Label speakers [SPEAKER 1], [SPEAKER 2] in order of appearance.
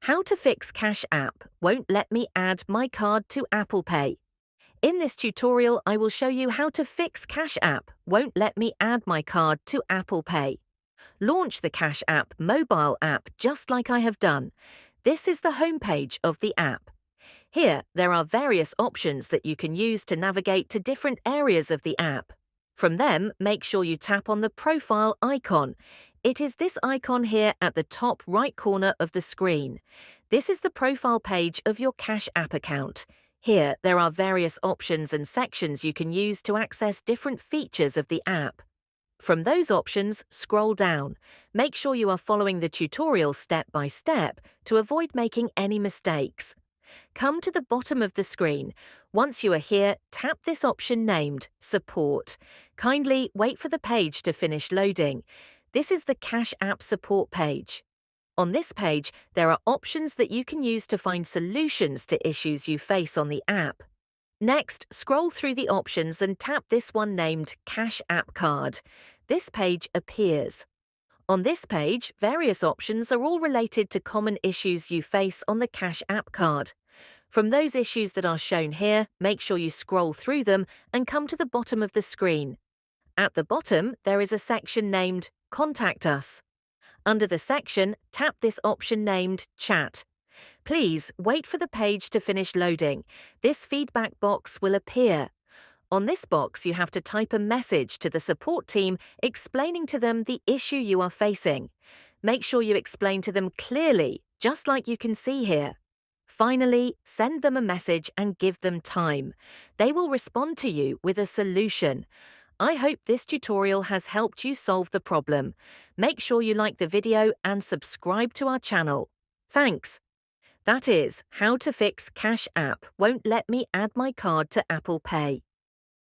[SPEAKER 1] How to fix Cash App won't let me add my card to Apple Pay. In this tutorial, I will show you how to fix Cash App won't let me add my card to Apple Pay. Launch the Cash App mobile app just like I have done. This is the homepage of the app. Here, there are various options that you can use to navigate to different areas of the app. From them, make sure you tap on the profile icon. It is this icon here at the top right corner of the screen. This is the profile page of your Cash App account. Here, there are various options and sections you can use to access different features of the app. From those options, scroll down. Make sure you are following the tutorial step by step to avoid making any mistakes. Come to the bottom of the screen. Once you are here, tap this option named Support. Kindly wait for the page to finish loading. This is the Cash App support page. On this page, there are options that you can use to find solutions to issues you face on the app. Next, scroll through the options and tap this one named Cash App Card. This page appears. On this page, various options are all related to common issues you face on the Cash App Card. From those issues that are shown here, make sure you scroll through them and come to the bottom of the screen. At the bottom, there is a section named Contact Us. Under the section, tap this option named Chat. Please wait for the page to finish loading. This feedback box will appear. On this box, you have to type a message to the support team explaining to them the issue you are facing. Make sure you explain to them clearly, just like you can see here. Finally, send them a message and give them time. They will respond to you with a solution. I hope this tutorial has helped you solve the problem. Make sure you like the video and subscribe to our channel. Thanks. That is how to fix Cash App won't let me add my card to Apple Pay.